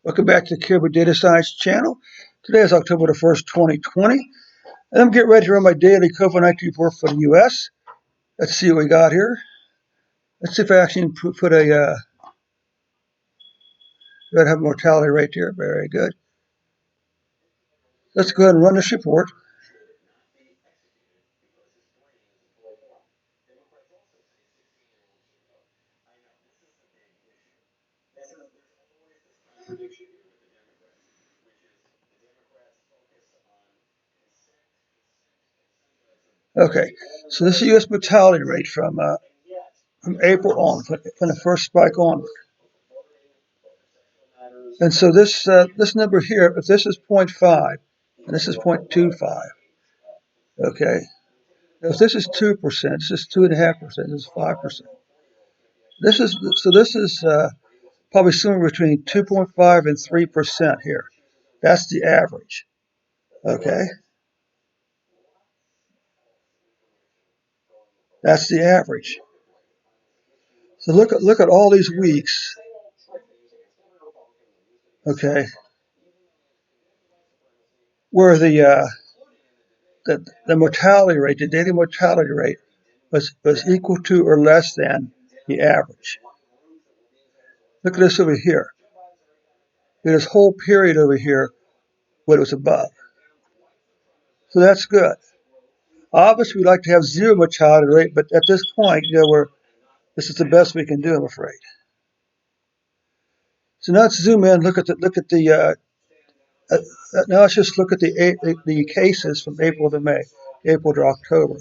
Welcome back to the Caribou Data Science channel. Today is October the 1st, 2020, and I'm getting ready to run my daily COVID-19 report for the U.S. Let's see what we got here. Let's see if I actually put a gotta have a mortality rate here. Very good. Let's go ahead and run this report. Okay, so this is the U.S. mortality rate from April on, from the first spike onward. And so this number here, if this is 0.5 and this is 0.25, okay. If this is 2%, this is 2.5%, this is 5%. This is probably somewhere between 2.5 and 3% here. That's the average. Okay, that's the average. So look at all these weeks. Okay, where the mortality rate, the daily mortality rate, was equal to or less than the average. Look at this over here. This whole period over here, what it was above. So that's good. Obviously, we'd like to have zero mortality rate, but at this point, this is the best we can do, I'm afraid. So now let's zoom in. Look at the. Now let's just look at the cases from April to May, April to October.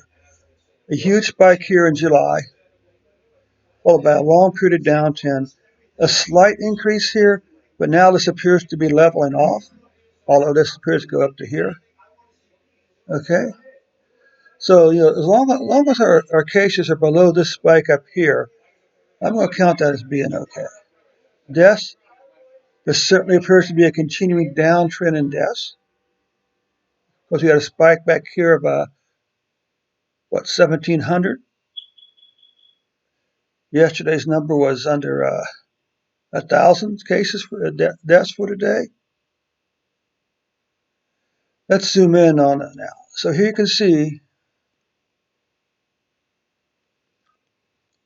A huge spike here in July, followed by a long period of downturn. A slight increase here, but now this appears to be leveling off, although this appears to go up to here. Okay. So, as long as our cases are below this spike up here, I'm going to count that as being okay. Deaths, there certainly appears to be a continuing downtrend in deaths. Because we had a spike back here of 1,700. Yesterday's number was under 1,000 cases for deaths for today. Let's zoom in on it now. So here you can see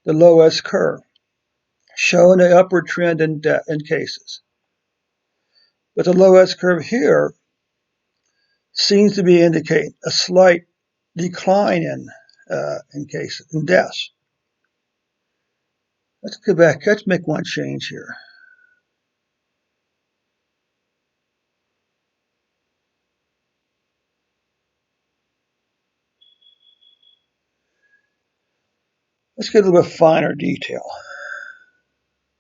the low S curve showing an upward trend in cases. But the low S curve here seems to be indicating a slight decline in cases, in deaths. Let's go back. Let's make one change here. Let's get a little bit finer detail.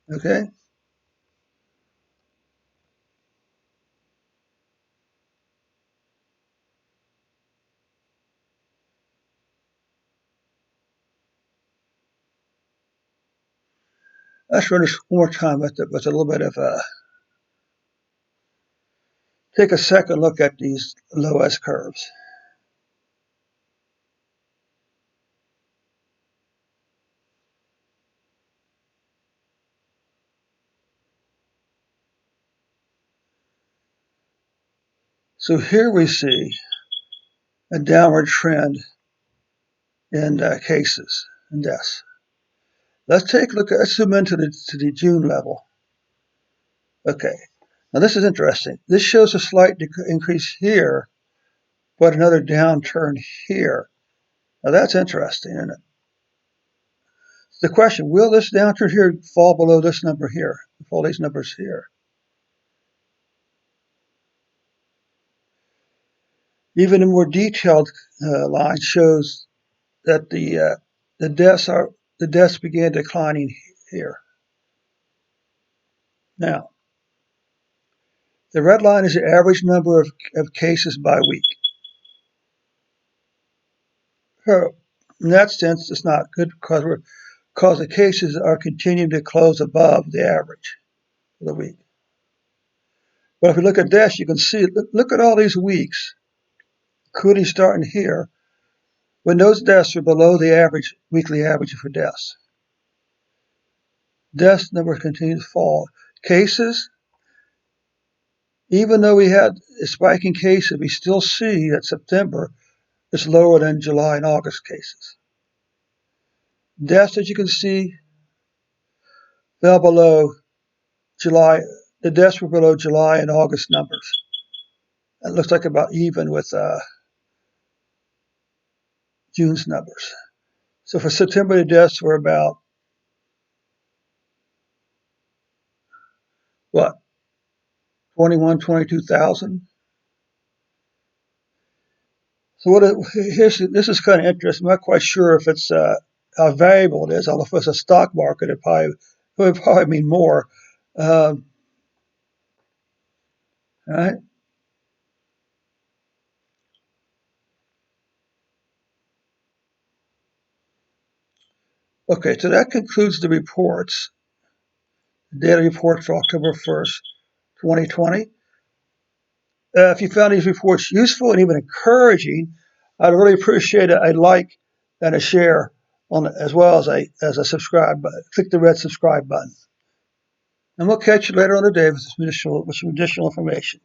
Okay. Let's run this one more time with a little bit of take a second look at these low S curves. So here we see a downward trend in cases and deaths. Let's take a look. Let's zoom into the June level. Okay. Now this is interesting. This shows a slight increase here, but another downturn here. Now that's interesting, isn't it? The question, will this downturn here fall below this number here, fall these numbers here? Even a more detailed line shows that the deaths began declining here. Now, the red line is the average number of cases by week. In that sense, it's not good because the cases are continuing to close above the average for the week. But if we look at deaths, you can see, look at all these weeks, including starting here, when those deaths are below the average, weekly average for deaths. Deaths number continues to fall. Cases Even though we had a spike in cases, we still see that September is lower than July and August cases. Deaths, as you can see, fell below July. The deaths were below July and August numbers. It looks like about even with June's numbers. So for September, the deaths were about what, 21, 22,000. So this is kind of interesting. I'm not quite sure if it's how valuable it is. I don't know if it's a stock market. It would probably mean more. All right. Okay. So that concludes the reports. The data report for October 1st, 2020. If you found these reports useful and even encouraging, I'd really appreciate a like and a share on as well as a subscribe button. Click the red subscribe button. And we'll catch you later on today with some additional information.